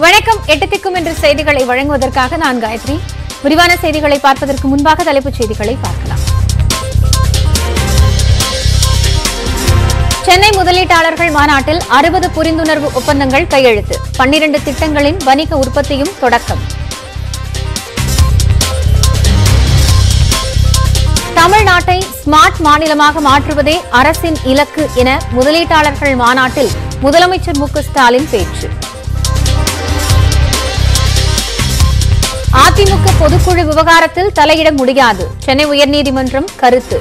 வணக்கம். 8 திக்கும் என்ற செய்திகளை வழங்குவதற்காக நான் காயத்ரி. விரிவான செய்திகளை பார்ப்பதற்கு முன்பாக தலைப்புச் செய்திகளை பார்க்கலாம். சென்னை முதலீட்டாளர்கள் மாநாட்டில் 60 புரிந்துணர்வு ஒப்பந்தங்கள் கையெழுத்து. 12 திட்டங்களின் வணிக உற்பத்தியும் தொடக்கம். தமிழ்நாட்டை ஸ்மார்ட் மாநிலமாக மாற்றுவதே அரசின் இலக்கு என முதலீட்டாளர்கள் மாநாட்டில் முதலமைச்சர் மு க ஸ்டாலின் பேச்சு. அதிமுக பொதுக்குழு விவகாரத்தில் தலையிட முடியாது, சென்னை உயர்நீதிமன்றம் கருத்து.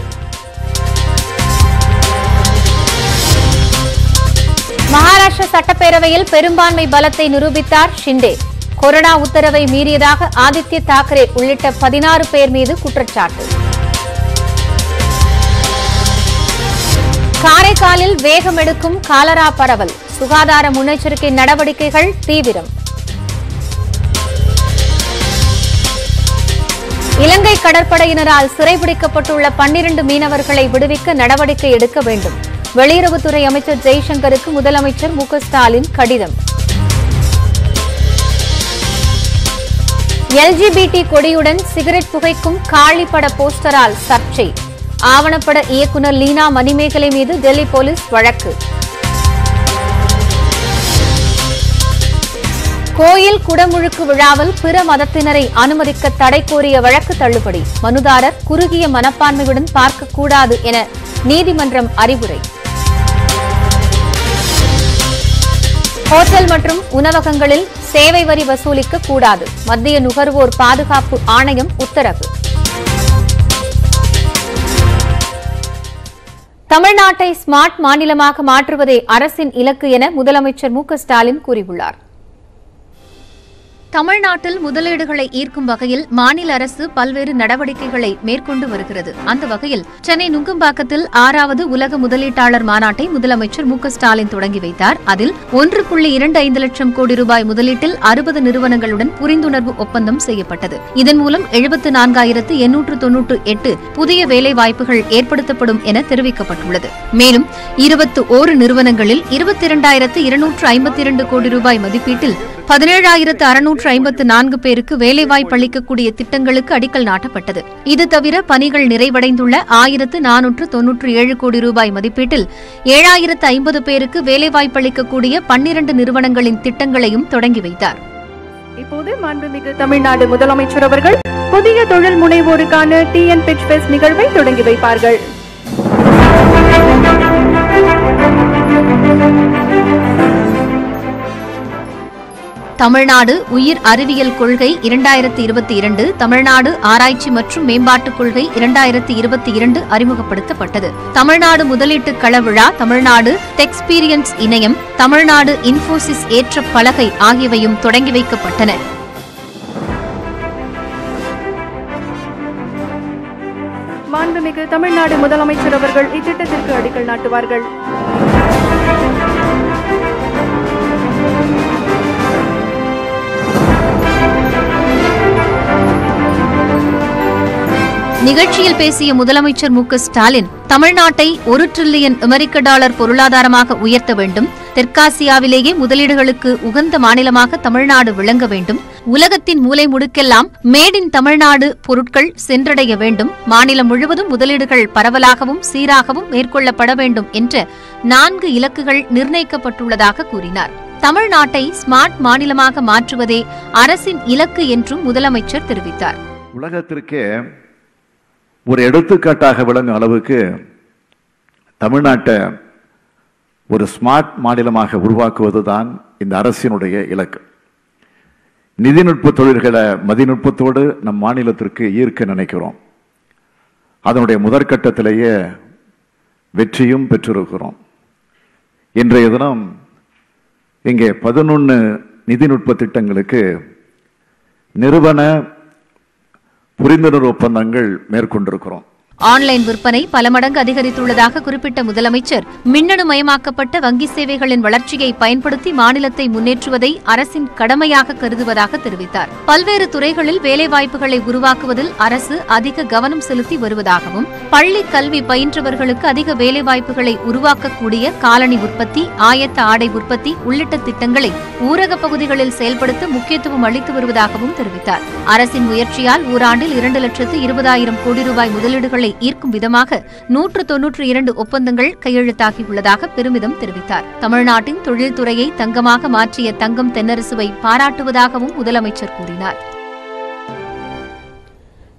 மகாராஷ்டிர சட்டப்பேரவையில் பெரும்பான்மை பலத்தை நிரூபித்தார் ஷிண்டே. கொரோனா உத்தரவை மீறியதாக ஆதித்ய தாக்கரே உள்ளிட்ட 16 பேர் மீது குற்றச்சாட்டு. காரைக்காலில் வேகம் எடுக்கும் காலரா பரவல், சுகாதார முன்னெச்சரிக்கை நடவடிக்கைகள் தீவிரம். இலங்கை கடற்படையினரால் சிறைபிடிக்கப்பட்டுள்ள 12 மீனவர்களை விடுவிக்க நடவடிக்கை எடுக்க வேண்டும். வெளியுறவுத்துறை அமைச்சர் ஜெய்சங்கருக்கு முதலமைச்சர் மு க ஸ்டாலின் கடிதம். LGBT கொடியுடன் சிகரெட் புகைக்கும் காளி பட போஸ்டரால் சர்ச்சை. ஆவணப்பட இயக்குநர் லீனா மணிமேகலை மீது டெல்லி போலீஸ் வழக்கு. கோயில் குடமுழுக்கு விழாவில் பிற மதத்தினரை அனுமதிக்க தடை கோரிய வழக்கு தள்ளுபடி. மனுதாரர் குறுகிய மனப்பான்மையுடன் பார்க்கக்கூடாது என நீதிமன்றம் அறிவுரை. ஹோட்டல் மற்றும் உணவகங்களில் சேவை வரி வசூலிக்க கூடாது, மத்திய நுகர்வோர் பாதுகாப்பு ஆணையம் உத்தரவு. தமிழ்நாட்டை ஸ்மார்ட் மாநிலமாக மாற்றுவதே அரசின் இலக்கு என முதலமைச்சர் மு க ஸ்டாலின் கூறியுள்ளார். தமிழ்நாட்டில் முதலீடுகளை ஈர்க்கும் வகையில் மாநில அரசு பல்வேறு நடவடிக்கைகளை மேற்கொண்டு வருகிறது. அந்த வகையில் சென்னை நுங்கம்பாக்கத்தில் 6வது உலக முதலீட்டாளர் மாநாட்டை முதலமைச்சர் மு க ஸ்டாலின் தொடங்கி வைத்தார். அதில் 1.25 லட்சம் கோடி ரூபாய் முதலீட்டில் 60 நிறுவனங்களுடன் புரிந்துணர்வு ஒப்பந்தம் செய்யப்பட்டது. இதன் மூலம் 74,898 புதிய வேலைவாய்ப்புகள் ஏற்படுத்தப்படும் என தெரிவிக்கப்பட்டுள்ளது. மேலும் 21 நிறுவனங்களில் 22,252 கோடி ரூபாய் மதிப்பீட்டில் 17,654 பேருக்கு வேலைவாய்ப்பு அளிக்கக்கூடிய திட்டங்களுக்கு அடிக்கல் நாட்டப்பட்டது. இது தவிர பணிகள் நிறைவடைந்துள்ள 1,497 கோடி ரூபாய் மதிப்பீட்டில் 7,050 பேருக்கு வேலைவாய்ப்பு அளிக்கக்கூடிய 12 நிறுவனங்களின் திட்டங்களையும் தொடங்கி வைத்தார். இப்போது மாண்புமிகு தமிழ்நாடு முதலமைச்சர் அவர்கள் புதிய தொழில் முனைவோருக்கான TN Pitch Fest நிகழ்வை தொடங்கி வைப்பார்கள். தமிழ்நாடு உயிர் அறிவியல் கொள்கை 2022, தமிழ்நாடு ஆராய்ச்சி மற்றும் மேம்பாட்டுக் கொள்கை 2022 அறிமுகப்படுத்தப்பட்டது. தமிழ்நாடு முதலீட்டு கள விழா, தமிழ்நாடு டெக்ஸ்பீரியன்ஸ் இணையம், தமிழ்நாடு இன்போசிஸ் ஏற்ற பலகை ஆகியவையும் தொடங்கி வைக்கப்பட்டன. மாண்புமிகு தமிழ்நாடு முதலமைச்சர் அவர்கள் இத்திட்டத்திற்கு அடிக்கல் நாட்டுவார்கள். நிகழ்ச்சியில் பேசிய முதலமைச்சர் மு க ஸ்டாலின், தமிழ்நாட்டை $1 டிரில்லியன் அமெரிக்க டாலர் பொருளாதாரமாக உயர்த்த வேண்டும், தெற்காசியாவிலேயே முதலீடுகளுக்கு உகந்த மாநிலமாக தமிழ்நாடு விளங்க வேண்டும், உலகத்தின் மூலை முடுக்கெல்லாம் மேட் இன் தமிழ்நாடு பொருட்கள் சென்றடைய வேண்டும், மாநிலம் முழுவதும் முதலீடுகள் பரவலாகவும் சீராகவும் மேற்கொள்ளப்பட வேண்டும் என்ற 4 இலக்குகள் நிர்ணயிக்கப்பட்டுள்ளதாக கூறினார். தமிழ்நாட்டை ஸ்மார்ட் மாநிலமாக மாற்றுவதே அரசின் இலக்கு என்றும் முதலமைச்சர் தெரிவித்தார். உலகத்திற்கே ஒரு எடுத்துக்காட்டாக விளங்கும் அளவுக்கு தமிழ்நாட்டை ஒரு ஸ்மார்ட் மாநிலமாக உருவாக்குவதுதான் இந்த அரசினுடைய இலக்கு. நிதிநுட்ப தொழில்களை மதிநுட்பத்தோடு நம் மாநிலத்திற்கு ஈர்க்க நினைக்கிறோம். அதனுடைய முதற்கட்டத்திலேயே வெற்றியும் பெற்றிருக்கிறோம். இன்றைய தினம் இங்கே 11 நிதிநுட்ப திட்டங்களுக்கு நிறுவன புரிந்துணர்வு ஒப்பந்தங்கள் மேற்கொண்டிருக்கிறோம். ஆன்லைன் விற்பனை பல மடங்கு அதிகரித்துள்ளதாக குறிப்பிட்ட முதலமைச்சர் மின்னணு மயமாக்கப்பட்ட வங்கி சேவைகளின் வளர்ச்சியை பயன்படுத்தி மாநிலத்தை முன்னேற்றுவதை அரசின் கடமையாக கருதுவதாக தெரிவித்தார். பல்வேறு துறைகளில் வேலைவாய்ப்புகளை உருவாக்குவதில் அரசு அதிக கவனம் செலுத்தி வருவதாகவும், பள்ளி கல்வி பயின்றவர்களுக்கு அதிக வேலைவாய்ப்புகளை உருவாக்கக்கூடிய காலணி உற்பத்தி, ஆயத்த ஆடை உற்பத்தி உள்ளிட்ட திட்டங்களை ஊரக பகுதிகளில் செயல்படுத்த முக்கியத்துவம் அளித்து வருவதாகவும் தெரிவித்தார். அரசின் முயற்சியால் ஓராண்டில் 2,20,000 கோடி ரூபாய் முதலீடுகளை ஈர்க்கும் விதமாக 192 ஒப்பந்தங்கள் கையெழுத்தாகியுள்ளதாக பெருமிதம் தெரிவித்தார். தமிழ்நாட்டின் தொழில்துறையை தங்கமாக மாற்றிய தங்கம் தென்னரசுவை பாராட்டுவதாகவும் முதலமைச்சர் கூறினார்.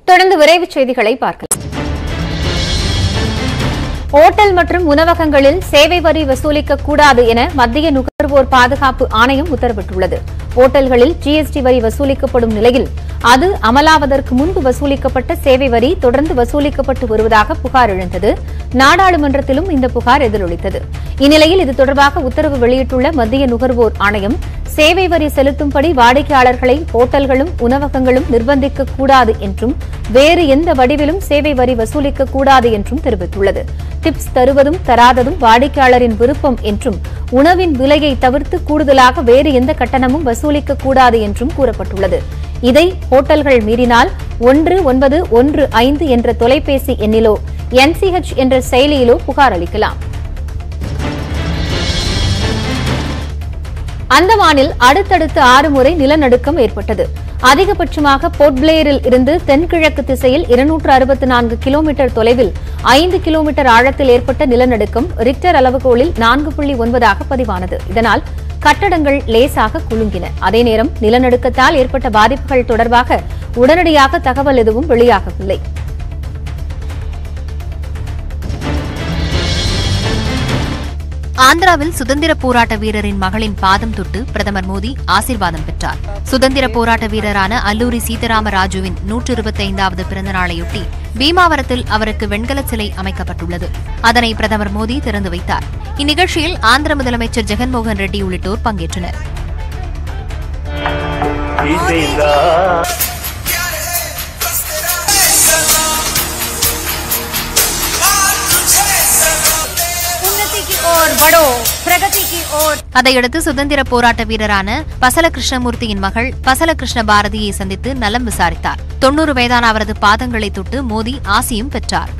தொடர்ந்து விரைவுச் செய்திகளை பார்க்கலாம். ஓட்டல் மற்றும் உணவகங்களில் சேவை வரி வசூலிக்க கூடாது என மத்திய நுகர்வோர் பாதுகாப்பு ஆணையம் உத்தரவிட்டுள்ளது. ஓட்டல்களில் ஜிஎஸ்டி வரி வசூலிக்கப்படும் நிலையில் அது அமலாவதற்கு முன்பு வசூலிக்கப்பட்ட சேவை வரி தொடர்ந்து வசூலிக்கப்பட்டு வருவதாக புகார் எழுந்தது. நாடாளுமன்றத்திலும் இந்த புகார் எதிரொலித்தது. இந்நிலையில் இது தொடர்பாக உத்தரவு வெளியிட்டுள்ள மத்திய நுகர்வோர் ஆணையம், சேவை வரி செலுத்தும்படி வாடிக்கையாளர்களை ஓட்டல்களும் உணவகங்களும் நிர்பந்திக்க கூடாது என்றும், வேறு எந்த வடிவிலும் சேவை வரி வசூலிக்க கூடாது என்றும் தெரிவித்துள்ளது. டிப்ஸ் தருவதும் தராததும் வாடிக்கையாளரின் விருப்பம் என்றும், உணவின் விலையை தவிர்த்து கூடுதலாக வேறு எந்த கட்டணமும் வசூலிக்க கூடாது என்றும் கூறப்பட்டுள்ளது. இதை ஹோட்டல்கள் மீறினால் 1915 என்ற தொலைபேசி எண்ணிலோ NCH என்ற செயலியிலோ புகார் அளிக்கலாம். அந்தமானில் அடுத்தடுத்து 6 முறை நிலநடுக்கம் ஏற்பட்டது. அதிகபட்சமாக போர்ட் பிளேயரில் இருந்து தென்கிழக்கு திசையில் 264 கிலோமீட்டர் தொலைவில் 5 கிலோமீட்டர் ஆழத்தில் ஏற்பட்ட நிலநடுக்கம் ரிக்டர் அளவுகோலில் 4.9 பதிவானது. இதனால் கட்டடங்கள் லேசாக குலுங்கின. அதே நேரம் நிலநடுக்கத்தால் ஏற்பட்ட பாதிப்புகள் தொடர்பாக உடனடியாக தகவல் எதுவும் வெளியாகவில்லை. ஆந்திராவில் சுதந்திர போராட்ட வீரரின் மகளின் பாதம் தொட்டு பிரதமர் மோடி ஆசீர்வாதம் பெற்றார். சுதந்திர போராட்ட வீரரான அல்லூரி சீதாராமராஜுவின் 125வது பிறந்தநாளையொட்டி பீமாவரத்தில் அவருக்கு வெண்கல சிலை அமைக்கப்பட்டுள்ளது. அதனை பிரதமர் மோடி திறந்து வைத்தார். இந்நிகழ்ச்சியில் ஆந்திர முதலமைச்சர் ஜெகன்மோகன் ரெட்டி உள்ளிட்டோர் பங்கேற்றனர். அதையடுத்து சுதந்திர போராட்ட வீரரான பசல கிருஷ்ணமூர்த்தியின் மகள் பசல கிருஷ்ண பாரதியை சந்தித்து நலம் விசாரித்தார். 90 வயதான அவரது பாதங்களை தொட்டு மோடி ஆசியும் பெற்றார்.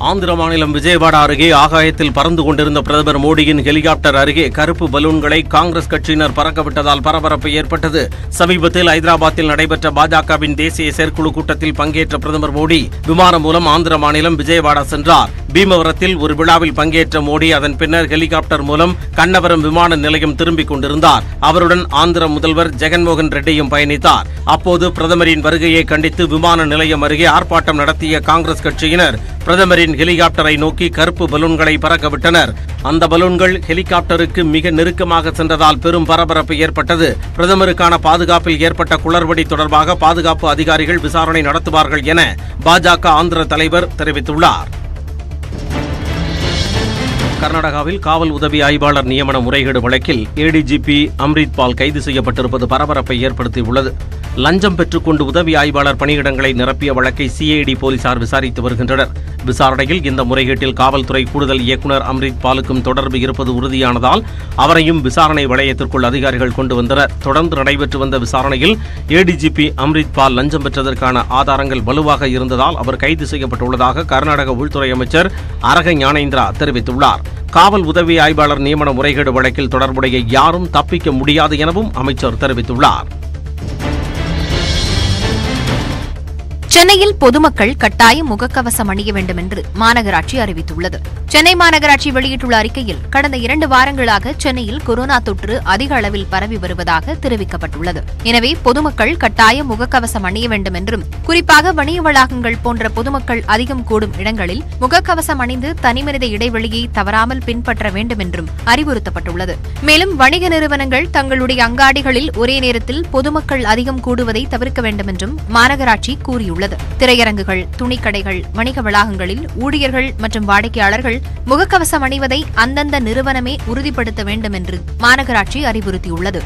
ஆந்திர மாநிலம் விஜயவாடா அருகே ஆகாயத்தில் பறந்து கொண்டிருந்த பிரதமர் மோடியின் ஹெலிகாப்டர் அருகே கருப்பு பலூன்களை காங்கிரஸ் கட்சியினர் பறக்கவிட்டதால் பரபரப்பு ஏற்பட்டது. சமீபத்தில் ஐதராபாத்தில் நடைபெற்ற பாஜகவின் தேசிய செயற்குழு கூட்டத்தில் பங்கேற்ற பிரதமர் மோடி விமானம் மூலம் ஆந்திர மாநிலம் விஜயவாடா சென்றார். பீமவரத்தில் ஒரு விழாவில் பங்கேற்ற மோடி அதன் பின்னர் ஹெலிகாப்டர் மூலம் கண்ணவரம் விமான நிலையம் திரும்பிக் கொண்டிருந்தார். அவருடன் ஆந்திர முதல்வர் ஜெகன்மோகன் ரெட்டியும் பயணித்தார். அப்போது பிரதமரின் வருகையை கண்டித்து விமான நிலையம் அருகே ஆர்ப்பாட்டம் நடத்திய காங்கிரஸ் கட்சியினர் பிரதமரின் ஹெலிகாப்டரை நோக்கி கருப்பு பலூன்களை பறக்கவிட்டனர். அந்த பலூன்கள் ஹெலிகாப்டருக்கு மிக நெருக்கமாக சென்றதால் பெரும் பரபரப்பு ஏற்பட்டது. பிரதமருக்கான பாதுகாப்பில் ஏற்பட்ட குளறுபடி தொடர்பாக பாதுகாப்பு அதிகாரிகள் விசாரணை நடத்துவார்கள் என பாஜக ஆந்திர தலைவர் தெரிவித்துள்ளார். கர்நாடகாவில் காவல் உதவி ஆய்வாளர் நியமன முறைகேடு வழக்கில் ADGP அம்ரித் பால் கைது செய்யப்பட்டிருப்பது பரபரப்பை ஏற்படுத்தியுள்ளது. லஞ்சம் பெற்றுக்கொண்டு உதவி ஆய்வாளர் பணியிடங்களை நிரப்பிய வழக்கை CID போலீசார் விசாரித்து வருகின்றனர். விசாரணையில் இந்த முறைகேட்டில் காவல்துறை கூடுதல் இயக்குநர் அம்ரித் பாலுக்கும் தொடர்பு இருப்பது உறுதியானதால் அவரையும் விசாரணை வளையத்திற்குள் அதிகாரிகள் கொண்டு வந்தனர். தொடர்ந்து நடைபெற்று வந்த விசாரணையில் ADGP அம்ரித் பால் லஞ்சம் பெற்றதற்கான ஆதாரங்கள் வலுவாக இருந்ததால் அவர் கைது செய்யப்பட்டுள்ளதாக கர்நாடக உள்துறை அமைச்சர் அரக ஞானேந்திரா தெரிவித்துள்ளார். காவல் உதவி ஆய்வாளர் நியமன முறைகேடு வழக்கில் தொடர்புடைய யாரும் தப்பிக்க முடியாது எனவும் அமைச்சர் தெரிவித்துள்ளார். சென்னையில் பொதுமக்கள் கட்டாயம் முகக்கவசம் அணிய வேண்டும் என்று மாநகராட்சி அறிவித்துள்ளது. சென்னை மாநகராட்சி வெளியிட்டுள்ள அறிக்கையில் கடந்த 2 வாரங்களாக சென்னையில் கொரோனா தொற்று அதிக அளவில் பரவி வருவதாக தெரிவிக்கப்பட்டுள்ளது. எனவே பொதுமக்கள் கட்டாயம் முகக்கவசம் அணிய வேண்டும் என்றும், குறிப்பாக வணிக வளாகங்கள் போன்ற பொதுமக்கள் அதிகம் கூடும் இடங்களில் முகக்கவசம் அணிந்து தனிமனித இடைவெளியை தவறாமல் பின்பற்ற வேண்டும் என்றும் அறிவுறுத்தப்பட்டுள்ளது. மேலும் வணிக நிறுவனங்கள் தங்களுடைய அங்காடிகளில் ஒரே நேரத்தில் பொதுமக்கள் அதிகம் கூடுவதை தவிர்க்க வேண்டும் என்றும் மாநகராட்சி கூறியுள்ளது. திரையரங்குகள், துணிக்கடைகள், வணிக வளாகங்களில் ஊழியர்கள் மற்றும் வாடிக்கையாளர்கள் முகக்கவசம் அணிவதை அந்தந்த நிறுவனமே உறுதிப்படுத்த வேண்டும் என்று மாநகராட்சி அறிவுறுத்தியுள்ளது.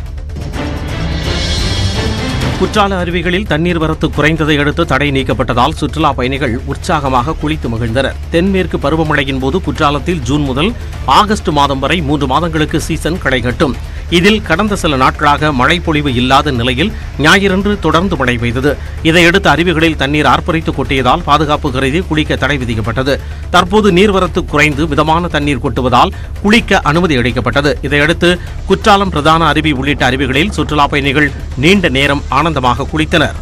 குற்றால அருவிகளில் தண்ணீர் வரத்து குறைந்ததை அடுத்து தடை நீக்கப்பட்டதால் சுற்றுலா பயணிகள் உற்சாகமாக குளித்து மகிழ்ந்தனர். தென்மேற்கு பருவமழையின் போது குற்றாலத்தில் ஜூன் முதல் ஆகஸ்ட் மாதம் வரை 3 மாதங்களுக்கு சீசன் களைகட்டும். இதில் கடந்த சில நாட்களாக மழை பொழிவு இல்லாத நிலையில் ஞாயிறன்று தொடர்ந்து மழை பெய்தது. இதையடுத்து அருவிகளில் தண்ணீர் ஆர்ப்பரித்து கொட்டியதால் பாதுகாப்பு கருதி குளிக்க தடை விதிக்கப்பட்டது. தற்போது நீர்வரத்து குறைந்து மிதமான தண்ணீர் கொட்டுவதால் குளிக்க அனுமதி அளிக்கப்பட்டது. இதையடுத்து குற்றாலம் பிரதான அருவி உள்ளிட்ட அருவிகளில் சுற்றுலா பயணிகள் நீண்ட நேரம் ஆனந்தமாக குளித்தனர்.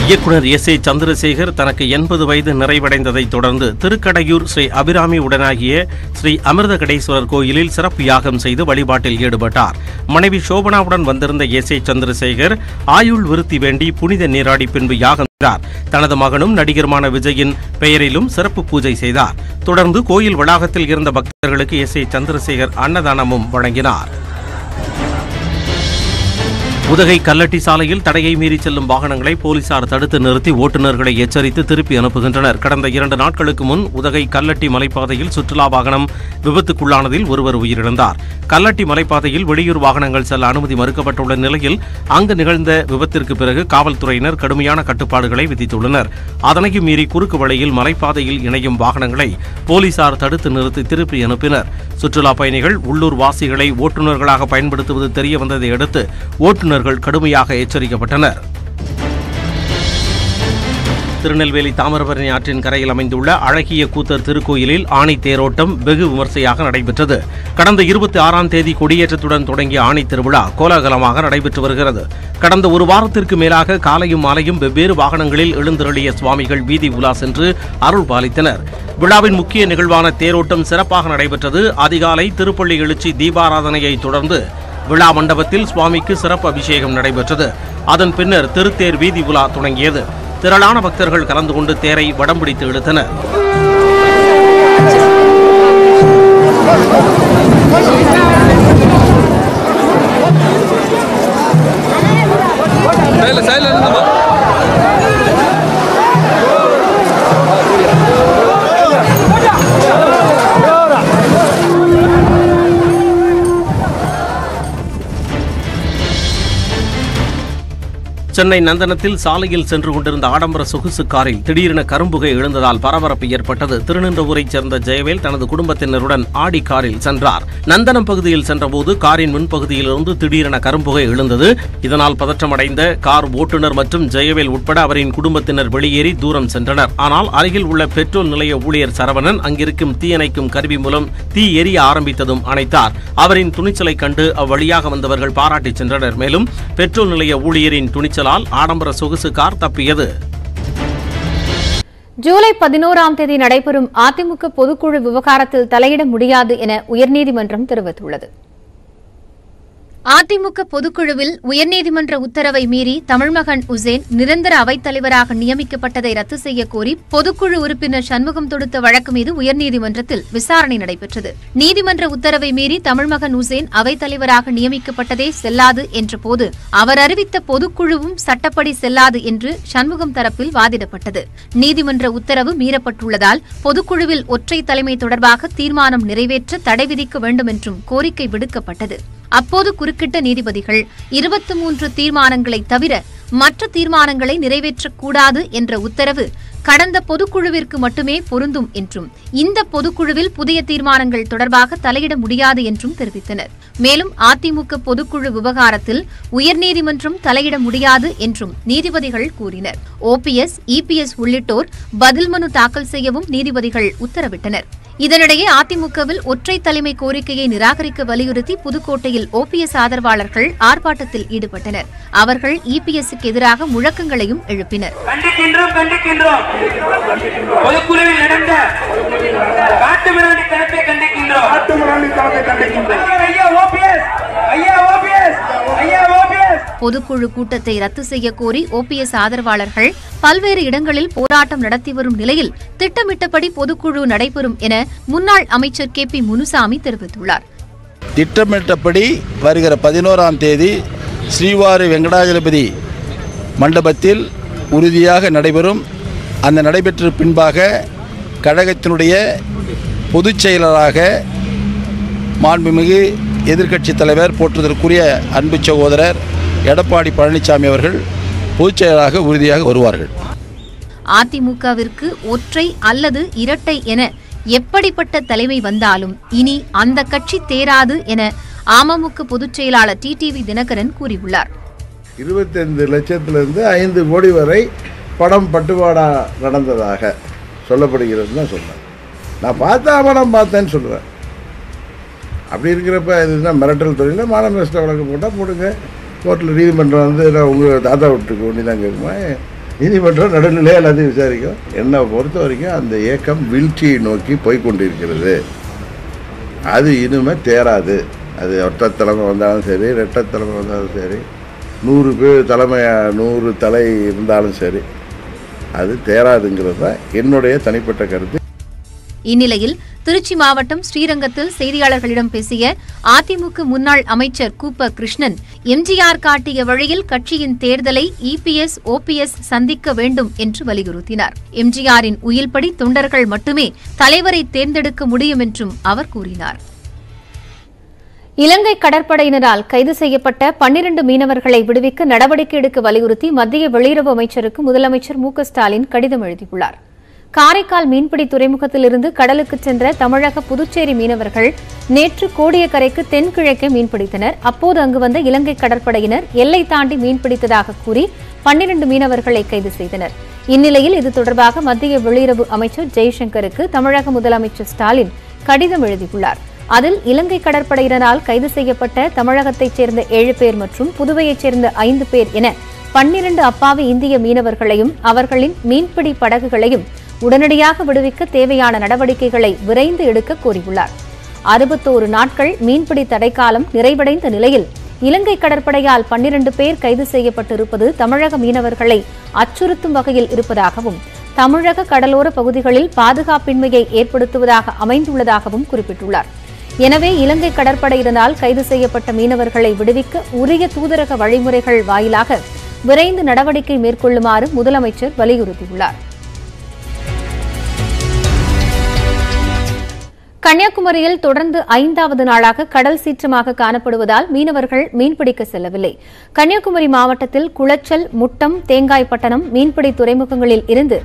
இயக்குனர் எஸ். ஏ. சந்திரசேகர் தனக்கு 80 வயது நிறைவடைந்ததைத் தொடர்ந்து திருக்கடையூர் ஸ்ரீ அபிராமி உடனாகிய ஸ்ரீ அமிர்தகடேஸ்வரர் கோயிலில் சிறப்பு யாகம் செய்து வழிபாட்டில் ஈடுபட்டார். மனைவி சோபனாவுடன் வந்திருந்த எஸ். ஏ. சந்திரசேகர் ஆயுள் விருத்தி வேண்டி புனித நீராடி பின்பு யாகம் செய்தார். தனது மகனும் நடிகருமான விஜயின் பெயரிலும் சிறப்பு பூஜை செய்தார். தொடர்ந்து கோயில் வளாகத்தில் இருந்த பக்தர்களுக்கு எஸ். ஏ. சந்திரசேகர் அன்னதானமும் வழங்கினார். உதகை கல்லட்டி சாலையில் தடையை மீறி செல்லும் வாகனங்களை போலீசார் தடுத்து நிறுத்தி ஓட்டுநர்களை எச்சரித்து திருப்பி அனுப்புகின்றனர். கடந்த 2 நாட்களுக்கு முன் உதகை கல்லட்டி மலைப்பாதையில் சுற்றுலா வாகனம் விபத்துக்குள்ளானதில் ஒருவர் உயிரிழந்தார். கல்லட்டி மலைப்பாதையில் வெளியூர் வாகனங்கள் செல்ல அனுமதி மறுக்கப்பட்டுள்ள நிலையில் அங்கு நிகழ்ந்த விபத்திற்கு பிறகு காவல்துறையினர் கடுமையான கட்டுப்பாடுகளை விதித்துள்ளனர். அதனையும் மீறி குறுக்கு வழியில் மலைப்பாதையில் இணையும் வாகனங்களை போலீசார் தடுத்து நிறுத்தி திருப்பி அனுப்பினர். சுற்றுலா பயணிகள் உள்ளூர் வாசிகளை ஓட்டுநர்களாக பயன்படுத்துவது தெரியவந்ததை அடுத்து ஓட்டுநர்கள் கடுமையாக எச்சரிக்கப்பட்டனர். திருநெல்வேலி தாமிரபரணி ஆற்றின் கரையில் அமைந்துள்ள அழகிய கூத்தர் திருக்கோயிலில் ஆணி தேரோட்டம் வெகு விமர்சையாக நடைபெற்றது. கடந்த 26ஆம் தேதி கொடியேற்றத்துடன் தொடங்கிய ஆணி திருவிழா கோலாகலமாக நடைபெற்று வருகிறது. கடந்த 1 வாரத்திற்கு மேலாக காலையும் மாலையும் வெவ்வேறு வாகனங்களில் எழுந்தருளிய சுவாமிகள் வீதி உலா சென்று அருள் பாலித்தனர். விழாவின் முக்கிய நிகழ்வான தேரோட்டம் சிறப்பாக நடைபெற்றது. அதிகாலை திருப்பள்ளி எழுச்சி தீபாராதனையை தொடர்ந்து விழா மண்டபத்தில் சுவாமிக்கு சிறப்பு அபிஷேகம் நடைபெற்றது. அதன் பின்னர் திருத்தேர் வீதி உலா தொடங்கியது. திரளான பக்தர்கள் கலந்து கொண்டு தேரை வடம் பிடித்து இழுத்தனர். சென்னை நந்தனத்தில் சாலையில் சென்று கொண்டிருந்த ஆடம்பர சொகுசு காரில் திடீரென கரும்புகை எழுந்ததால் பரபரப்பு ஏற்பட்டது. திருநின்றவூரைச் சேர்ந்த ஜெயவேல் தனது குடும்பத்தினருடன் ஆடி காரில் சென்றார். நந்தனம் பகுதியில் சென்றபோது காரின் முன்பகுதியிலிருந்து திடீரென கரும்புகை எழுந்தது. இதனால் பதற்றமடைந்த கார் ஓட்டுநர் மற்றும் ஜெயவேல் உட்பட அவரின் குடும்பத்தினர் வெளியேறி தூரம் சென்றனர். ஆனால் அருகில் உள்ள பெட்ரோல் நிலைய ஊழியர் சரவணன் அங்கிருக்கும் தீயணைக்கும் கருவி மூலம் தீ எரிய ஆரம்பித்ததும் அணைத்தார். அவரின் துணிச்சலை கண்டு அவ்வழியாக வந்தவர்கள் பாராட்டி சென்றனர். மேலும் பெட்ரோல் நிலைய ஊழியரின் துணிச்சல் ஆடம்பர சொகுசு கார் தப்பியது. ஜூலை 11ஆம் தேதி நடைபெறும் அதிமுக பொதுக்குழு விவகாரத்தில் தலையிட முடியாது என உயர்நீதிமன்றம் தெரிவித்துள்ளது. அதிமுக பொதுக்குழுவில் உயர்நீதிமன்ற உத்தரவை மீறி தமிழ்மகன் உசேன் நிரந்தர அவைத்தலைவராக நியமிக்கப்பட்டதை ரத்து செய்யக் கோரி பொதுக்குழு உறுப்பினர் சண்முகம் தொடுத்த வழக்கு மீது உயர்நீதிமன்றத்தில் விசாரணை நடைபெற்றது. நீதிமன்ற உத்தரவை மீறி தமிழ்மகன் உசேன் அவைத்தலைவராக நியமிக்கப்பட்டதே செல்லாது என்றபோது அவர் அறிவித்த பொதுக்குழுவும் சட்டப்படி செல்லாது என்று சண்முகம் தரப்பில் வாதிடப்பட்டது. நீதிமன்ற உத்தரவு மீறப்பட்டுள்ளதால் பொதுக்குழுவில் ஒற்றை தலைமை தொடர்பாக தீர்மானம் நிறைவேற்ற தடை விதிக்க வேண்டும் என்றும் கோரிக்கை விடுக்கப்பட்டது. அப்போது குறுக்கிட்ட நீதிபதிகள் 23 தீர்மானங்களை தவிர மற்ற தீர்மானங்களை நிறைவேற்றக்கூடாது என்ற உத்தரவு கடந்த பொதுக்குழுவிற்கு மட்டுமே பொருந்தும் என்றும் இந்த பொதுக்குழுவில் புதிய தீர்மானங்கள் தொடர்பாக தலையிட முடியாது என்றும் தெரிவித்தனர். மேலும் அதிமுக பொதுக்குழு விவகாரத்தில் உயர்நீதிமன்றம் தலையிட முடியாது என்றும் நீதிபதிகள் கூறினர். ஓபிஎஸ், இபிஎஸ் உள்ளிட்டோர் பதில் மனு தாக்கல் செய்யவும் நீதிபதிகள் உத்தரவிட்டனர். இதனிடையே அதிமுகவில் ஒற்றை தலைமை கோரிக்கையை நிராகரிக்க வலியுறுத்தி புதுக்கோட்டையில் ஓபிஎஸ் ஆதரவாளர்கள் ஆர்ப்பாட்டத்தில் ஈடுபட்டனர். அவர்கள் இபிஎஸ்க்கு எதிராக முழக்கங்களையும் எழுப்பினர். பொதுக்குழு கூட்டத்தை ரத்து செய்ய கோரி ஓபிஎஸ் ஆதரவாளர்கள் பல்வேறு இடங்களில் போராட்டம் நடத்தி வரும் நிலையில் திட்டமிட்டபடி பொதுக்குழு நடைபெறும் என முன்னாள் அமைச்சர் கே.பி. முனுசாமி தெரிவித்துள்ளார். திட்டமிட்டபடி வருகிற 11ஆம் தேதி ஸ்ரீவாரி வெங்கடாஜலபதி மண்டபத்தில் உறுதியாக நடைபெறும். அந்த நடைபெற்ற பின்பாக கழகத்தினுடைய பொதுச் செயலராக மாண்புமிகு எதிர்க்கட்சித் தலைவர் போற்றுதற்குரிய அன்பு சகோதரர் எடப்பாடி பழனிசாமி அவர்கள் பொதுச் செயலராக உறுதியாக வருவார்கள். அதிமுகவிற்கு ஒற்றை அல்லது இரட்டை என எப்படிப்பட்ட தலைமை வந்தாலும் இனி அந்த கட்சி தேராது என அமமுக பொதுச் செயலாளர் டிடிவி தினகரன் கூறியுள்ளார். 25 லட்சத்திலிருந்து 5 கோடி வரை படம் பட்டுவாடா நடந்ததாக சொல்லப்படுகிறதுன்னு தான் சொன்னேன். நான் படம் பார்த்தேன்னு சொல்லுவேன். அப்படி இருக்கிறப்ப இதுதான் மிரட்டல் தொழிலில் மானநஷ்ட வழக்கு போட்டால் போடுங்க. கோர்ட்டில் நீதிமன்றம் வந்து உங்கள் தாத்தா விட்டுருக்கு ஒன்றி தான் கேட்குமா, நீதிமன்றம் நடுநிலையாக எல்லாத்தையும் விசாரிக்கும். என்னை பொறுத்த வரைக்கும் அந்த இயக்கம் வீழ்ச்சியை நோக்கி போய்கொண்டிருக்கிறது. அது இனிமேல் தேராது. அது ஒற்றை தலைமை வந்தாலும் சரி, ரெட்டை தலைமை வந்தாலும் சரி, 100 பேர் தலைமையாக 100 தலை இருந்தாலும் சரி, அது தேராதுங்கிறது தான் என்னுடைய தனிப்பட்ட கருத்து. இந்நிலையில் திருச்சி மாவட்டம் ஸ்ரீரங்கத்தில் செய்தியாளர்களிடம் பேசிய அதிமுக முன்னாள் அமைச்சர் கூப்ப கிருஷ்ணன், எம்ஜிஆர் காட்டிய வழியில் கட்சியின் தேர்தலை இபிஎஸ் ஓபிஎஸ் சந்திக்க வேண்டும் என்று வலியுறுத்தினார். எம்ஜிஆரின் உயில்படி தொண்டர்கள் மட்டுமே தலைவரை தேர்ந்தெடுக்க முடியும் என்றும் அவர் கூறினார். இலங்கை கடற்படையினரால் கைது செய்யப்பட்ட 12 மீனவர்களை விடுவிக்க நடவடிக்கை எடுக்க வலியுறுத்தி மத்திய வெளியுறவு அமைச்சருக்கு முதலமைச்சர் மு.க.ஸ்டாலின் கடிதம் எழுதியுள்ளார். காரைக்கால் மீன்பிடி துறைமுகத்திலிருந்து கடலுக்கு சென்ற தமிழக புதுச்சேரி மீனவர்கள் நேற்று கோடியக்கரைக்கு தென்கிழக்கே மீன்பிடித்தனர். அப்போது அங்கு வந்த இலங்கை கடற்படையினர் எல்லை தாண்டி மீன்பிடித்ததாக கூறி 12 மீனவர்களை கைது செய்தனர். இந்நிலையில் இது தொடர்பாக மத்திய வெளியுறவு அமைச்சர் ஜெய்சங்கருக்கு தமிழக முதலமைச்சர் ஸ்டாலின் கடிதம் எழுதியுள்ளார். அதில் இலங்கை கடற்படையினரால் கைது செய்யப்பட்ட தமிழகத்தைச் சேர்ந்த 7 பேர் மற்றும் புதுவையைச் சேர்ந்த 5 பேர் என 12 அப்பாவி இந்திய மீனவர்களையும் அவர்களின் மீன்பிடி படகுகளையும் உடனடியாக விடுவிக்க தேவையான நடவடிக்கைகளை விரைந்து எடுக்க கோரியுள்ளார். 61 நாட்கள் மீன்பிடி தடைக்காலம் நிறைவடைந்த நிலையில் இலங்கை கடற்படையால் 12 பேர் கைது செய்யப்பட்டிருப்பது தமிழக மீனவர்களை அச்சுறுத்தும் வகையில் இருப்பதாகவும் தமிழக கடலோர பகுதிகளில் பாதுகாப்பின்மையை ஏற்படுத்துவதாக அமைந்துள்ளதாகவும் குறிப்பிட்டுள்ளார். எனவே இலங்கை கடற்படையினரால் கைது செய்யப்பட்ட மீனவர்களை விடுவிக்க உரிய தூதரக வழிமுறைகள் வாயிலாக விரைந்து நடவடிக்கை மேற்கொள்ளுமாறு முதலமைச்சர் வலியுறுத்தியுள்ளார். கன்னியாகுமரியில் தொடர்ந்து 5வது நாளாக கடல் சீற்றமாக காணப்படுவதால் மீனவர்கள் மீன்பிடிக்க செல்லவில்லை. கன்னியாகுமரி மாவட்டத்தில் குளச்சல், முட்டம், தேங்காய்பட்டணம் மீன்பிடி துறைமுகங்களில் இருந்து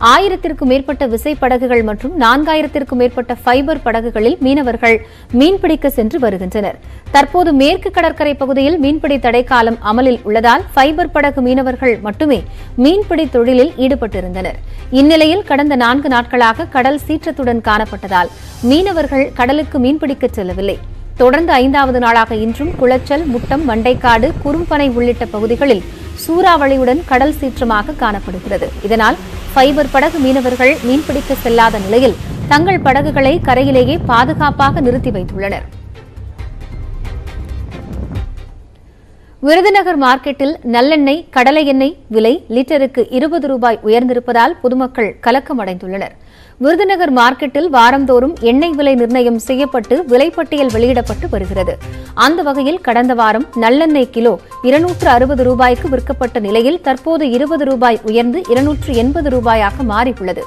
1000க்கும் மேற்பட்ட விசைப்படகுகள் மற்றும் 4000க்கும் மேற்பட்ட ஃபைபர் படகுகளில் மீனவர்கள் மீன்பிடிக்க சென்று வருகின்றனர். தற்போது மேற்கு கடற்கரை பகுதியில் மீன்பிடி தடைக்காலம் அமலில் உள்ளதால் ஃபைபர் படகு மீனவர்கள் மட்டுமே மீன்பிடி தொழிலில் ஈடுபட்டிருந்தனர். இந்நிலையில் கடந்த 4 நாட்களாக கடல் சீற்றத்துடன் காணப்பட்டதால் மீனவர்கள் கடலுக்கு மீன்பிடிக்க செல்லவில்லை. தொடர்ந்து 5வது நாளாக இன்றும் குளச்சல், முட்டம், மண்டைக்காடு, குறும்பனை உள்ளிட்ட பகுதிகளில் சூறாவளியுடன் கடல் சீற்றமாக காணப்படுகிறது. இதனால் ஃபைபர் படகு மீனவர்கள் மீன்பிடிக்க செல்லாத நிலையில் தங்கள் படகுகளை கரையிலேயே பாதுகாப்பாக நிறுத்தி வைத்துள்ளனர். விருதுநகர் மார்க்கெட்டில் நல்லெண்ணெய், கடலை எண்ணெய் விலை லிட்டருக்கு 20 ரூபாய் உயர்ந்திருப்பதால் பொதுமக்கள் கலக்கமடைந்துள்ளனர். விருதுநகர் மார்க்கெட்டில் வாரந்தோறும் எண்ணெய் விலை நிர்ணயம் செய்யப்பட்டு விலைப்பட்டியல் வெளியிடப்பட்டு வருகிறது. அந்த வகையில் கடந்த வாரம் நல்லெண்ணெய் கிலோ 260 ரூபாய்க்கு விற்கப்பட்ட நிலையில் தற்போது 20 ரூபாய் உயர்ந்து 280 ரூபாயாக மாறியுள்ளது.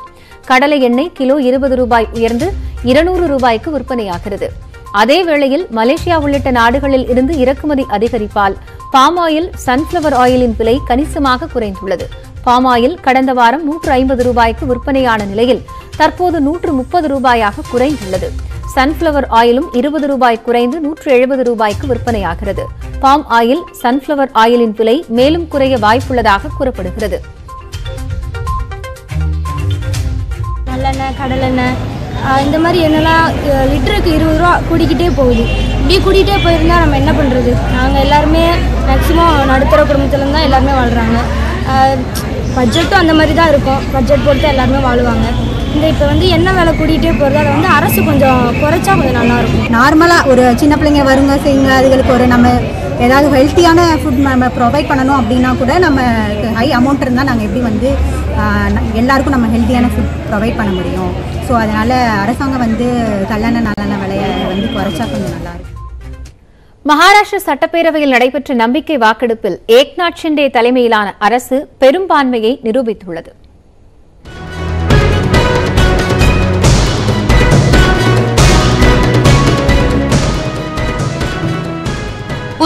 கடலை எண்ணெய் கிலோ 20 ரூபாய் உயர்ந்து 200 ரூபாய்க்கு விற்பனையாகிறது. அதேவேளையில் மலேசியா உள்ளிட்ட நாடுகளில் இருந்து இறக்குமதி அதிகரிப்பால் பாம் ஆயில், சன்ஃபிளவர் ஆயிலின் விலை கணிசமாக குறைந்துள்ளது. பாம் ஆயில் கடந்த வாரம் 150 ரூபாய்க்கு விற்பனையான நிலையில் தற்போது 130 ரூபாயாக குறைந்துள்ளது. சன்ஃபிளவர் ஆயிலும் 20 ரூபாய் குறைந்து 170 ரூபாய்க்கு விற்பனையாகிறது. பாம் ஆயில், சன்ஃபிளவர் ஆயிலின் விலை மேலும் குறைய வாய்ப்புள்ளதாக கூறப்படுகிறது. நல்லெண்ணெய், கடலெண்ணெய் இந்த மாதிரி எண்ணெய்லாம் லிட்டருக்கு 20 ரூபா கூடிக்கிட்டே போகுது. இப்படியே கூட்டிகிட்டே போயிருந்தால் நம்ம என்ன பண்ணுறது? நாங்கள் எல்லாருமே மேக்ஸிமம் நடுத்தர குடும்பத்துலேருந்து தான் எல்லாருமே வாழ்கிறாங்க. பட்ஜெட்டும் அந்த மாதிரி தான் இருக்கும். பட்ஜெட் பொறுத்து எல்லாருமே வாழுவாங்க. இப்போ எண்ணெய் விலை கூட்டிகிட்டே போகிறது, அதை அரசு கொஞ்சம் குறைச்சா கொஞ்சம் நல்லாயிருக்கும். நார்மலாக ஒரு சின்ன பிள்ளைங்க வருங்க செய்யுங்க, அதுகளுக்கு ஒரு நம்ம ஏதாவது ஹெல்த்தியான ஃபுட் நம்ம ப்ரொவைட் பண்ணணும் அப்படின்னா கூட நம்ம ஹை அமௌண்ட் இருந்தால் நாங்கள் எப்படி எல்லாருக்கும் நம்ம ஹெல்த்தியான ஃபுட் ப்ரொவைட் பண்ண முடியும். ஸோ அதனால் அரசாங்கம் கல்லெண்ணெய் நல்லெண்ணெய் விலையை குறைச்சா கொஞ்சம் நல்லாயிருக்கும். மகாராஷ்டிர சட்டப்பேரவையில் நடைபெற்ற நம்பிக்கை வாக்கெடுப்பில் ஏக்நாத் ஷிண்டே தலைமையிலான அரசு பெரும்பான்மையை நிரூபித்துள்ளது.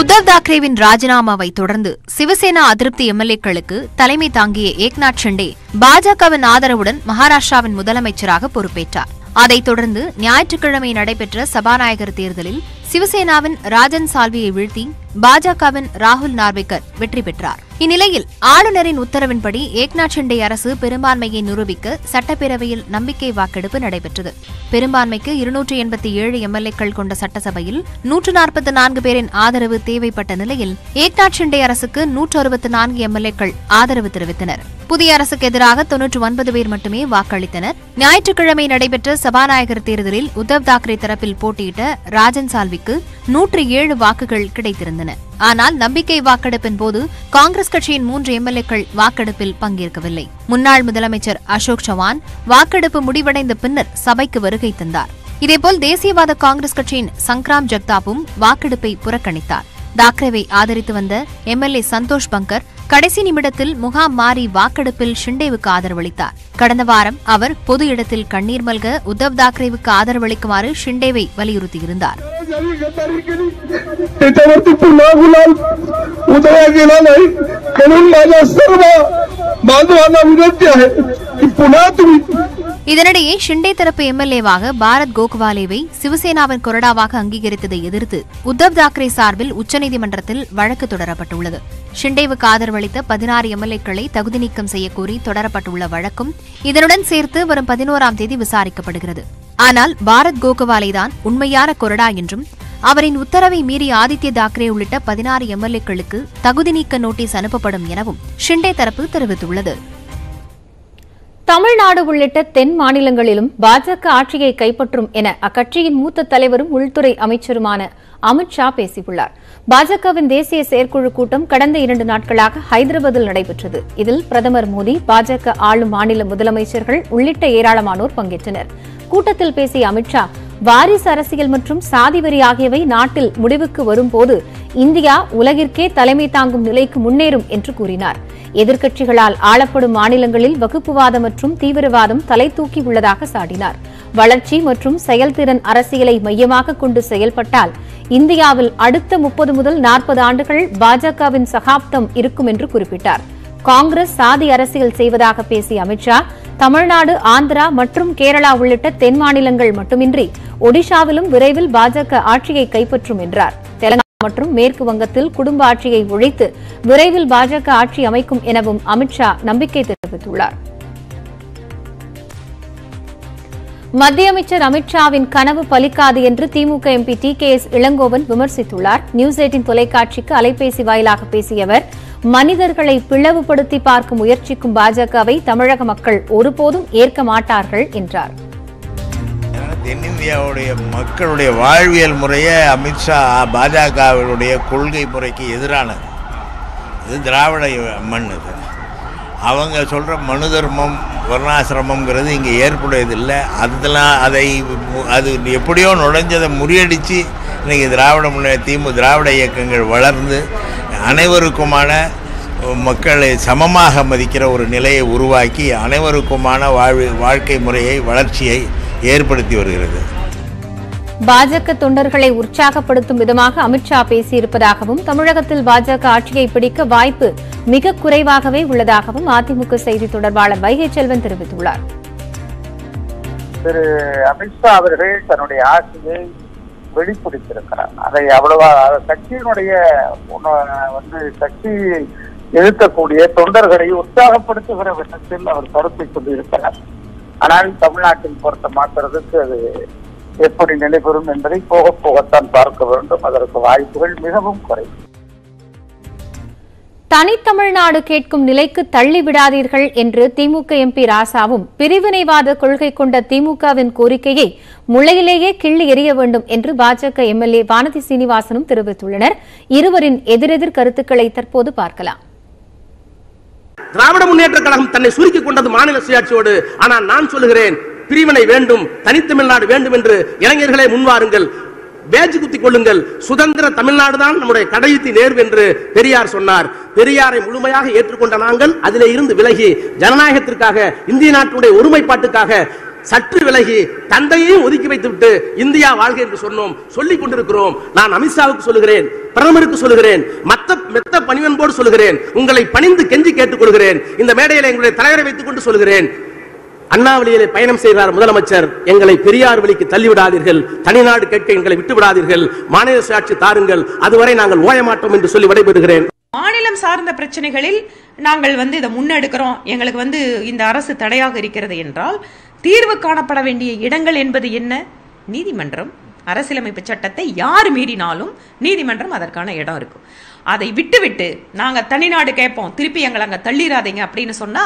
உத்தவ் தாக்கரேவின் ராஜினாமாவை தொடர்ந்து சிவசேனா அதிருப்தி எம்எல்ஏக்களுக்கு தலைமை தாங்கிய ஏக்நாத் ஷிண்டே பாஜகவின் ஆதரவுடன் மகாராஷ்டிராவின் முதலமைச்சராக பொறுப்பேற்றார். அதைத் தொடர்ந்து ஞாயிற்றுக்கிழமை நடைபெற்ற சபாநாயகர் தேர்தலில் சிவசேனாவின் ராஜன் சால்வியை வீழ்த்தி பாஜகவின் ராகுல் நார்வேக்கர் வெற்றி பெற்றார். இந்நிலையில் ஆளுநரின் உத்தரவின்படி ஏக்நாத் ஷிண்டே அரசு பெரும்பான்மையை நிரூபிக்க சட்டப்பேரவையில் நம்பிக்கை வாக்கெடுப்பு நடைபெற்றது. பெரும்பான்மைக்கு 287 எம்எல்ஏக்கள் கொண்ட சட்டசபையில் 144 பேரின் ஆதரவு தேவைப்பட்ட நிலையில் ஏக்நாத் ஷிண்டே அரசுக்கு 164 எம்எல்ஏக்கள் ஆதரவு தெரிவித்தனர். புதிய அரசுக்கு எதிராக 99 பேர் மட்டுமே வாக்களித்தனர். ஞாயிற்றுக்கிழமை நடைபெற்ற சபாநாயகர் தேர்தலில் உத்தவ் தாக்கரே தரப்பில் போட்டியிட்ட ராஜன் சால்விக்கு 107 வாக்குகள் கிடைத்திருந்தன. ஆனால் நம்பிக்கை வாக்கெடுப்பின் போது காங்கிரஸ் கட்சியின் 3 எம்எல்ஏக்கள் வாக்கெடுப்பில் பங்கேற்கவில்லை. முன்னாள் முதலமைச்சர் அசோக் சவான் வாக்கெடுப்பு முடிவடைந்த பின்னர் சபைக்கு வருகை தந்தார். இதேபோல் தேசியவாத காங்கிரஸ் கட்சியின் சங்க்ராம் ஜக்தாப்பும் வாக்கெடுப்பை புறக்கணித்தார். தாக்கரேவை ஆதரித்து வந்த எம்எல்ஏ சந்தோஷ் பங்கர் கடைசி நிமிடத்தில் முகாம் மாறி வாக்கெடுப்பில் ஷிண்டேவுக்கு ஆதரவளித்தார். கடந்த வாரம் அவர் பொது இடத்தில் கண்ணீர் மல்க உத்தவ் தாக்கரேவுக்கு ஆதரவளிக்குமாறு ஷிண்டேவை வலியுறுத்தியிருந்தார். இதனிடையே ஷிண்டே தரப்பு எம்எல்ஏவாக பாரத் கோகவாலேவை சிவசேனாவின் கொறடாவாக அங்கீகரித்ததை எதிர்த்து உத்தவ் தாக்கரே சார்பில் உச்சநீதிமன்றத்தில் வழக்கு தொடரப்பட்டுள்ளது. ஷிண்டேவுக்கு ஆதரவளித்த 16 எம்எல்ஏக்களை தகுதி நீக்கம் செய்யக்கோரி தொடரப்பட்டுள்ள வழக்கும் இதனுடன் சேர்த்து வரும் 11ஆம் தேதி விசாரிக்கப்படுகிறது. ஆனால் பாரத் கோகவாலேதான் உண்மையான கொறடா என்றும் அவரின் உத்தரவை மீறி ஆதித்ய தாக்கரே உள்ளிட்ட 16 எம்எல்ஏக்களுக்கு தகுதி நீக்க நோட்டீஸ் அனுப்பப்படும் எனவும் ஷிண்டே தரப்பு தெரிவித்துள்ளது. தமிழ்நாடு உள்ளிட்ட தென் மாநிலங்களிலும் பாஜக ஆட்சியை கைப்பற்றும் என அக்கட்சியின் மூத்த தலைவரும் உள்துறை அமைச்சருமான அமித்ஷா பேசியுள்ளார். பாஜகவின் தேசிய செயற்குழு கூட்டம் கடந்த 2 நாட்களாக ஹைதராபாத்தில் நடைபெற்றது. இதில் பிரதமர் மோடி, பாஜக ஆளும் மாநில முதலமைச்சர்கள் உள்ளிட்ட ஏராளமானோர் பங்கேற்றனர். கூட்டத்தில் பேசிய அமித்ஷா, வாரிசு அரசியல் மற்றும் சாதிவரி ஆகியவை நாட்டில் முடிவுக்கு வரும்போது இந்தியா உலகிற்கே தலைமை தாங்கும் நிலைக்கு முன்னேறும் என்று கூறினார். எதிர்க்கட்சிகளால் ஆளப்படும் மாநிலங்களில் வகுப்புவாதம் மற்றும் தீவிரவாதம் தலை தூக்கி உள்ளதாக சாடினார். வளர்ச்சி மற்றும் செயல்திறன் அரசியலை மையமாக கொண்டு செயல்பட்டால் இந்தியாவில் அடுத்த 30 முதல் 40 ஆண்டுகள் பாஜகவின் சகாப்தம் இருக்கும் என்று குறிப்பிட்டார். காங்கிரஸ் சாதி அரசியல் செய்வதாக பேசிய அமித்ஷா, தமிழ்நாடு, ஆந்திரா மற்றும் கேரளா உள்ளிட்ட தென் மாநிலங்கள் மட்டுமின்றி ஒடிஷாவிலும் விரைவில் பாஜக ஆட்சியை கைப்பற்றும் என்றார். தெலங்கானா மற்றும் மேற்கு வங்கத்தில் குடும்ப ஆட்சியை ஒழித்து விரைவில் பாஜக ஆட்சி அமைக்கும் எனவும் அமித்ஷா நம்பிக்கை தெரிவித்துள்ளார். மத்திய அமைச்சர் அமித்ஷாவின் கனவு பலிக்காது என்று திமுக எம்பி TKS இளங்கோவன் விமர்சித்துள்ளார். நியூஸ் 18 தொலைக்காட்சிக்கு அலைபேசி வாயிலாக பேசிய அவர், மனிதர்களை பிளவுபடுத்தி பார்க்க முயற்சிக்கும் பாஜகவை தமிழக மக்கள் ஒருபோதும் ஏற்க மாட்டார்கள் என்றார். தென்னிந்தியாவுடைய மக்களுடைய வாழ்வியல் முறையே அமித்ஷா பாஜகவினுடைய கொள்கை முறைக்கு எதிரானது. இது திராவிட மண். இது அவங்க சொல்கிற மனு தர்மம், வர்ணாசிரமங்கிறது இங்கே ஏற்புடையதில்லை. அதெல்லாம் அது எப்படியோ நுழைஞ்சதை முறியடித்து இன்றைக்கி திராவிட இயக்கங்கள் வளர்ந்து அனைவருக்குமான மக்களை சமமாக மதிக்கிற ஒரு நிலையை உருவாக்கி அனைவருக்குமான வாழ்க்கை முறையை, வளர்ச்சியை ஏற்படுத்தி வருகிறது. பாஜக தொண்டர்களை உற்சாகப்படுத்தும் விதமாக அமித்ஷா பேசியிருப்பதாகவும், தமிழகத்தில் பாஜக ஆட்சியை பிடிக்க வாய்ப்பு மிக குறைவாகவே உள்ளதாகவும் அதிமுக செய்தி தொடர்பாளர் வைகை செல்வன் தெரிவித்துள்ளார். திரு அமித்ஷா அவர்கள் தன்னுடைய ஆட்சியை வெளிப்படுத்தியிருக்கிறார். அதை அவ்வளவா கட்சியினுடைய கட்சி எதிர்க்கக்கூடிய தொண்டர்களை உற்சாகப்படுத்துகிற விதத்தில் அவர் கருத்தை கொண்டிருக்கிறார். ஆனால் தமிழ்நாட்டில் பொறுத்த மாற்றுறதுக்கு அது எப்படி நிலைபெறும் என்பதை போக போகத்தான் பார்க்க வேண்டும். அதற்கு வாய்ப்புகள் மிகவும் குறைவு. தனித்தமிழ்நாடு கேட்கும் நிலைக்கு தள்ளிவிடாதீர்கள் என்று திமுக எம்பி ராசாவும், பிரிவினைவாத கொள்கை கொண்ட திமுகவின் கோரிக்கையை முளையிலேயே கிள்ளி எறிய வேண்டும் என்று பாஜக எம்எல்ஏ வானதி சீனிவாசனும் தெரிவித்துள்ளனர். இருவரின் எதிரெதிர் கருத்துக்களை தற்போது பார்க்கலாம். திராவிட முன்னேற்ற கழகம் தன்னை சுருக்கிக் கொண்டது மாநில சுயாட்சியோடு. ஆனால் நான் சொல்லுகிறேன், பிரிவினை வேண்டும், தனித்தமிழ்நாடு வேண்டும் என்று இளைஞர்களே முன்வாருங்கள். பேஜ் குத்தி கொள்ளுங்கள். சுதந்திர தமிழ்நாடு தான் நம்முடைய கடைசி நேர்வு என்று பெரியார் சொன்னார். பெரியாரை முழுமையாக ஏற்றுக்கொண்ட நாங்கள் அதிலே இருந்து விலகி ஜனநாயகத்திற்காக, இந்திய நாட்டுடைய ஒருமைப்பாட்டுக்காக சற்று விலகி தந்தையையும் ஒதுக்கி வைத்துவிட்டு இந்தியா வாழ்க என்று சொன்னோம், சொல்லிக் கொண்டிருக்கிறோம். நான் அமித்ஷாவுக்கு சொல்லுகிறேன், பிரதமருக்கு சொல்லுகிறேன், மெத்த பணிவன்போடு சொல்லுகிறேன், உங்களை பணிந்து கெஞ்சி கேட்டுக் கொள்கிறேன். இந்த மேடையில் எங்களுடைய தலைவரை வைத்துக் கொண்டு சொல்லுகிறேன், அண்ணாவளியிலே பயணம் செய்கிறார் முதலமைச்சர், எங்களை பெரியார் வழிக்கு தள்ளிவிடாதீர்கள், தனிநாடு கேட்க எங்களை விட்டு விடாதீர்கள், மாநில சுயாட்சி தாருங்கள், அதுவரை நாங்கள் ஓய மாட்டோம் என்று சொல்லி விடைபெறுகிறேன். மாநிலம் சார்ந்த பிரச்சனைகளில் நாங்கள் இதை முன்னெடுக்கிறோம், எங்களுக்கு இந்த அரசு தடையாக இருக்கிறது என்றால் தீர்வு காணப்பட வேண்டிய இடங்கள் என்பது என்ன? நீதிமன்றம். அரசியலமைப்பு சட்டத்தை யார் மீறினாலும் நீதிமன்றம் அதற்கான இடம் இருக்கும். அதை விட்டுவிட்டு நாங்க தனிநாடு கேட்போம், திருப்பி எங்களை அங்க தள்ளிராதீங்க அப்படின்னு சொன்னா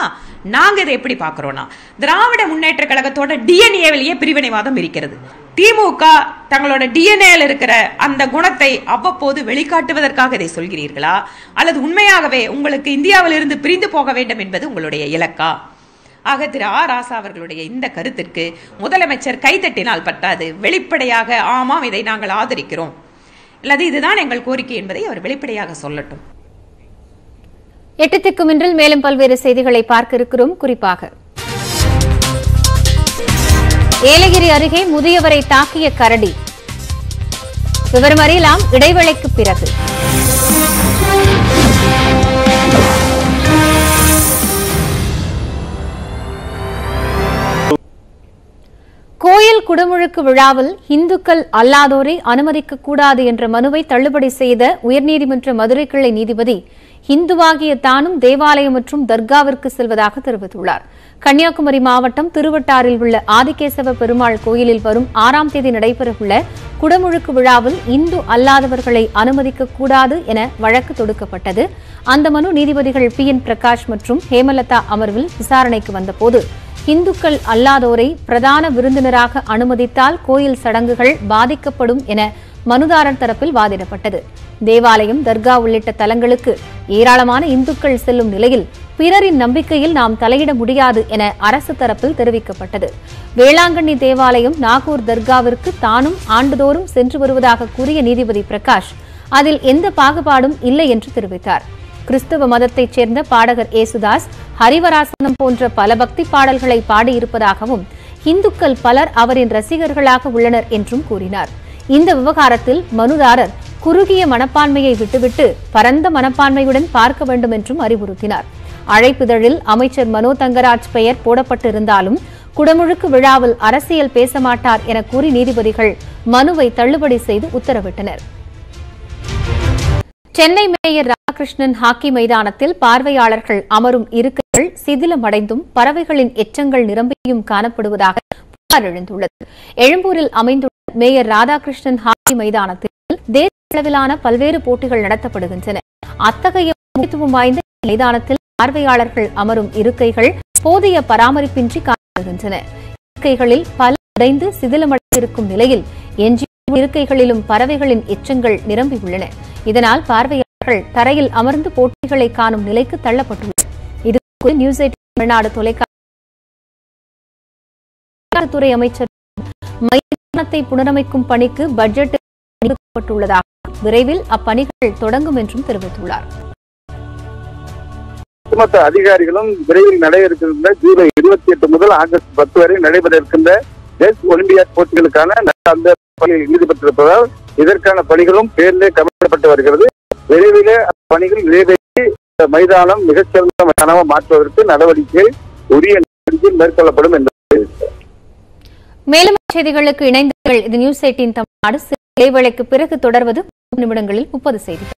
நாங்க இதை எப்படி பாக்குறோம்னா, திராவிட முன்னேற்ற கழகத்தோட டிஎன்ஏவிலேயே பிரிவினைவாதம் இருக்கிறது. திமுக தங்களோட டிஎன்ஏல இருக்கிற அந்த குணத்தை அவ்வப்போது வெளிக்காட்டுவதற்காக இதை சொல்கிறீர்களா, அல்லது உண்மையாகவே உங்களுக்கு இந்தியாவிலிருந்து பிரிந்து போக வேண்டும் என்பது உங்களுடைய இலக்கா? ஆக திரு ஆர் ராசா அவர்களுடைய இந்த கருத்திற்கு முதலமைச்சர் கைதட்டினால் பட்டாது, வெளிப்படையாக ஆமாம் இதை நாங்கள் ஆதரிக்கிறோம், அல்லது இதுதான் எங்கள் கோரிக்கை என்பதை அவர் வெளிப்படையாக சொல்லட்டும். 8 திக்கும் இன்றில் மேலும் பல்வேறு செய்திகளை பார்க்க இருக்கிறோம். குறிப்பாக ஏலகிரி அருகே முதியவரை தாக்கிய கரடி. விவரம் அறியலாம் இடைவேளைக்கு பிறகு. கோயில் குடமுழுக்கு விழாவில் இந்துக்கள் அல்லாதோரை அனுமதிக்க கூடாது என்ற மனுவை தள்ளுபடி செய்த உயர்நீதிமன்ற மதுரை கிளை நீதிபதி இந்துவாகிய தானும் தேவாலயம் மற்றும் தர்காவிற்கு செல்வதாக தெரிவித்துள்ளார். கன்னியாகுமரி மாவட்டம் திருவட்டாரில் உள்ள ஆதிகேசவ பெருமாள் கோயிலில் வரும் 6ஆம் தேதி நடைபெறவுள்ள குடமுழுக்கு விழாவில் இந்து அல்லாதவர்களை அனுமதிக்க கூடாது என வழக்கு தொடுக்கப்பட்டது. அந்த மனு நீதிபதிகள் PN பிரகாஷ் மற்றும் ஹேமலதா அமர்வில் விசாரணைக்கு வந்தபோது இந்துக்கள் அல்லாதோரை பிரதான விருந்தினராக அனுமதித்தால் கோயில் சடங்குகள் பாதிக்கப்படும் என மனுதாரர் தரப்பில் வாதிடப்பட்டது. தேவாலயம், தர்கா உள்ளிட்ட தலங்களுக்கு ஏராளமான இந்துக்கள் செல்லும் நிலையில் பிறரின் நம்பிக்கையில் நாம் தலையிட முடியாது என அரசு தரப்பில் தெரிவிக்கப்பட்டது. வேளாங்கண்ணி தேவாலயம், நாகூர் தர்காவிற்கு தானும் ஆண்டுதோறும் சென்று வருவதாக கூறிய நீதிபதி பிரகாஷ் அதில் எந்த பாகுபாடும் இல்லை என்று தெரிவித்தார். கிறிஸ்தவ மதத்தைச் சேர்ந்த பாடகர் ஏசுதாஸ், ஹரிவராசனம் போன்ற பல பக்தி பாடல்களை பாடியிருப்பதாகவும் இந்துக்கள் பலர் அவரின் ரசிகர்களாக உள்ளனர் என்றும் கூறினார். இந்த விவகாரத்தில் மனுதாரர் குறுகிய மனப்பான்மையை விட்டுவிட்டு பரந்த மனப்பான்மையுடன் பார்க்க வேண்டும் என்றும் அறிவுறுத்தினார். அழைப்பிதழில் அமைச்சர் மனோ தங்கராஜ் பெயர் போடப்பட்டிருந்தாலும் குடமுழுக்கு விழாவில் அரசியல் பேச மாட்டார் என கூறி நீதிபதிகள் மனுவை தள்ளுபடி செய்து உத்தரவிட்டனர். சென்னை மேயர் ராதாகிருஷ்ணன் ஹாக்கி மைதானத்தில் பார்வையாளர்கள் அமரும் இருக்கைகள் சிதிலமடைந்தும் பறவைகளின் எச்சங்கள் நிரம்பியும் காணப்படுவதாக புகார் எழுந்துள்ளது. எழும்பூரில் அமைந்துள்ள மேயர் ராதாகிருஷ்ணன் ஹாக்கி மைதானத்தில் தேசிய அளவிலான பல்வேறு போட்டிகள் நடத்தப்படுகின்றன. அத்தகைய முக்கியத்துவம் வாய்ந்த மைதானத்தில் பார்வையாளர்கள் அமரும் இருக்கைகள் போதிய பராமரிப்பின்றி காணப்படுகின்றன. இருக்கைகளில் பல உடைந்து சிதிலமடைந்திருக்கும் நிலையில் எஞ்சிய இருக்கைகளிலும் பறவைகளின் எச்சங்கள் நிரம்பியுள்ளன. இதனால் பார்வையாளர்கள் தரையில் அமர்ந்து போட்டிகளை காணும் நிலைக்கு தள்ளப்பட்டுள்ளனர். இது நியூஸ் 8 தமிழ்நாடு தொலைக்காட்சி அமைச்சர் மைதானத்தை புனரமைக்கும் பணிக்கு பட்ஜெட் ஒதுக்கப்பட்டுள்ளதாக விரைவில் அப்பணிகள் தொடங்கும் என்றும் தெரிவித்துள்ளார். ஒட்டுமொத்த அதிகாரிகளும் விரைவில் நடைபெறுகின்ற ஜூலை 28 முதல் ஆகஸ்ட் 10 வரை நடைபெற இருக்கின்ற ஒலிம்பியாட் போட்டிகளுக்கான அந்த பணியில் ஈடுபட்டிருப்பதால் இதற்கான பணிகளும் பேரிலே கவனிக்கப்பட்டு வருகிறது. விரைவிலே பணிகள் நிறைவேற்றி மைதானம் மிகச்சிறந்த மைதானமாக மாற்றுவதற்கு நடவடிக்கை உரிய நடவடிக்கையில் மேற்கொள்ளப்படும் என்று மேலும் செய்திகளுக்கு இணைந்தீர்கள். இது நியூஸ் 18 தமிழ்நாடு. இடைவேளைக்கு பிறகு தொடர்வது 30 நிமிடங்களில் 30 செய்திகள்.